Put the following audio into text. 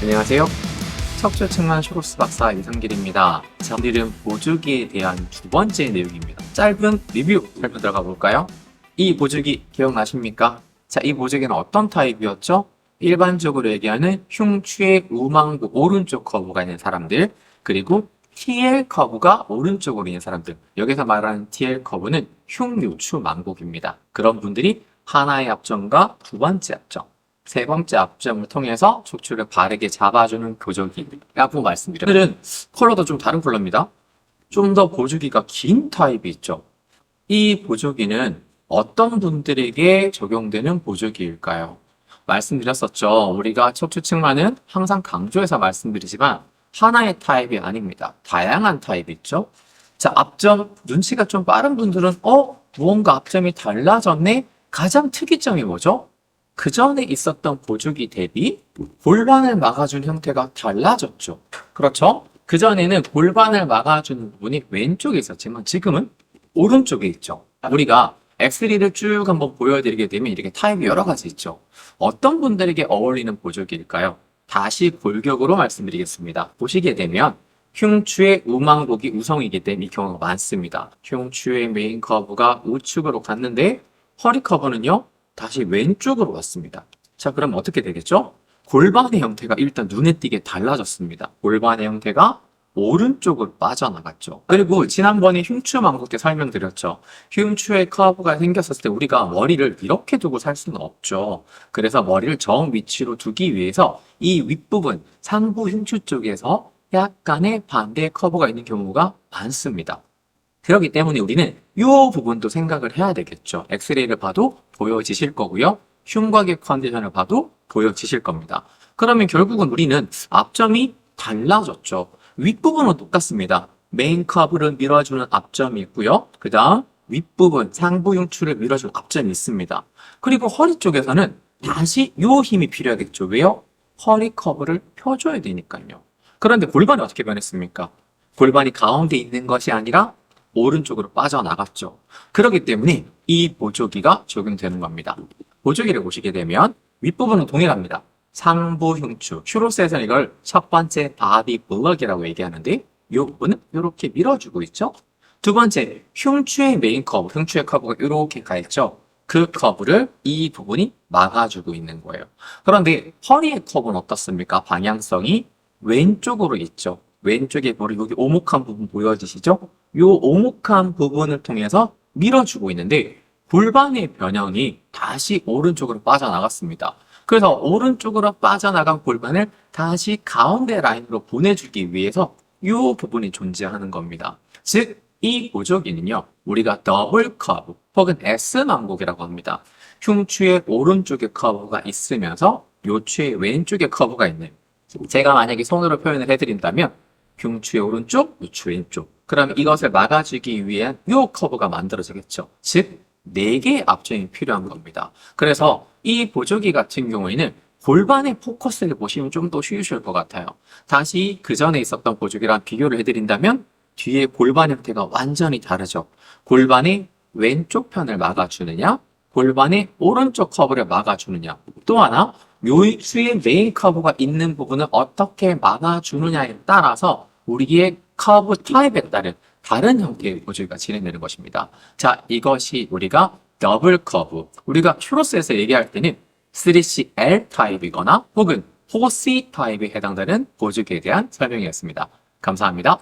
안녕하세요. 척추측만 쇼로스 박사 이상길입니다. 자, 오늘은 보조기에 대한 두 번째 내용입니다. 짧은 리뷰 설명 들어가 볼까요? 이 보조기 기억나십니까? 자, 이 보조기는 어떤 타입이었죠? 일반적으로 얘기하는 흉추의 우망부 오른쪽 커브가 있는 사람들, 그리고 TL 커브가 오른쪽으로 있는 사람들. 여기서 말하는 TL 커브는 흉요추 망곡입니다. 그런 분들이 하나의 압점과 두 번째 압점, 세 번째 압점을 통해서 척추를 바르게 잡아주는 보조기라고 말씀드려요. 오늘은 컬러도 좀 다른 컬러입니다. 좀 더 보조기가 긴 타입이 있죠. 이 보조기는 어떤 분들에게 적용되는 보조기일까요? 말씀드렸었죠. 우리가 척추측만은 항상 강조해서 말씀드리지만 하나의 타입이 아닙니다. 다양한 타입이 있죠. 자, 압점 눈치가 좀 빠른 분들은 무언가 압점이 달라졌네? 가장 특이점이 뭐죠? 그 전에 있었던 보조기 대비 골반을 막아준 형태가 달라졌죠. 그렇죠? 그 전에는 골반을 막아주는 부분이 왼쪽에 있었지만 지금은 오른쪽에 있죠. 우리가 엑스레이를 쭉 한번 보여드리게 되면 이렇게 타입이 여러 가지 있죠. 어떤 분들에게 어울리는 보조기일까요? 다시 골격으로 말씀드리겠습니다. 보시게 되면 흉추의 우망곡이 우성이기 때문에 이 경우가 많습니다. 흉추의 메인 커브가 우측으로 갔는데 허리 커브는요 다시 왼쪽으로 왔습니다. 자, 그럼 어떻게 되겠죠? 골반의 형태가 일단 눈에 띄게 달라졌습니다. 골반의 형태가 오른쪽으로 빠져나갔죠. 그리고 지난번에 흉추 망곡 때 설명드렸죠. 흉추의 커브가 생겼을 때 우리가 머리를 이렇게 두고 살 수는 없죠. 그래서 머리를 정 위치로 두기 위해서 이 윗부분 상부 흉추 쪽에서 약간의 반대 커브가 있는 경우가 많습니다. 그렇기 때문에 우리는 이 부분도 생각을 해야 되겠죠. 엑스레이를 봐도 보여지실 거고요. 흉곽의 컨디션을 봐도 보여지실 겁니다. 그러면 결국은 우리는 압점이 달라졌죠. 윗부분은 똑같습니다. 메인 커브를 밀어주는 압점이 있고요. 그 다음 윗부분 상부 흉추를 밀어주는 압점이 있습니다. 그리고 허리 쪽에서는 다시 이 힘이 필요하겠죠. 왜요? 허리 커브를 펴줘야 되니까요. 그런데 골반이 어떻게 변했습니까? 골반이 가운데 있는 것이 아니라 오른쪽으로 빠져나갔죠. 그렇기 때문에 이 보조기가 적용되는 겁니다. 보조기를 보시게 되면 윗부분은 동일합니다. 상부 흉추, 슈로스에서는 이걸 첫 번째 바비 블럭이라고 얘기하는데 이 부분은 이렇게 밀어주고 있죠. 두 번째, 흉추의 메인 커브, 흉추의 커브가 이렇게 가 있죠. 그 커브를 이 부분이 막아주고 있는 거예요. 그런데 허리의 커브는 어떻습니까? 방향성이 왼쪽으로 있죠. 왼쪽에 머리 여기 오목한 부분 보여지시죠? 이 오목한 부분을 통해서 밀어주고 있는데 골반의 변형이 다시 오른쪽으로 빠져나갔습니다. 그래서 오른쪽으로 빠져나간 골반을 다시 가운데 라인으로 보내주기 위해서 이 부분이 존재하는 겁니다. 즉, 이 보조기는요, 우리가 더블 커브 혹은 S망곡이라고 합니다. 흉추의 오른쪽에 커브가 있으면서 요추의 왼쪽에 커브가 있는, 제가 만약에 손으로 표현을 해드린다면 흉추의 오른쪽, 요추 왼쪽. 그럼 이것을 막아주기 위한 이 커브가 만들어지겠죠. 즉, 4개의 압점이 필요한 겁니다. 그래서 이 보조기 같은 경우에는 골반의 포커스를 보시면 좀 더 쉬우실 것 같아요. 다시 그 전에 있었던 보조기랑 비교를 해드린다면 뒤에 골반 형태가 완전히 다르죠. 골반의 왼쪽 편을 막아주느냐, 골반의 오른쪽 커브를 막아주느냐, 또 하나 요추의 메인 커브가 있는 부분을 어떻게 막아주느냐에 따라서 우리의 커브 타입에 따른 다른 형태의 보조기가 진행되는 것입니다. 자, 이것이 우리가 더블 커브, 우리가 슈로스에서 얘기할 때는 3CL 타입이거나 혹은 4C 타입에 해당되는 보조기에 대한 설명이었습니다. 감사합니다.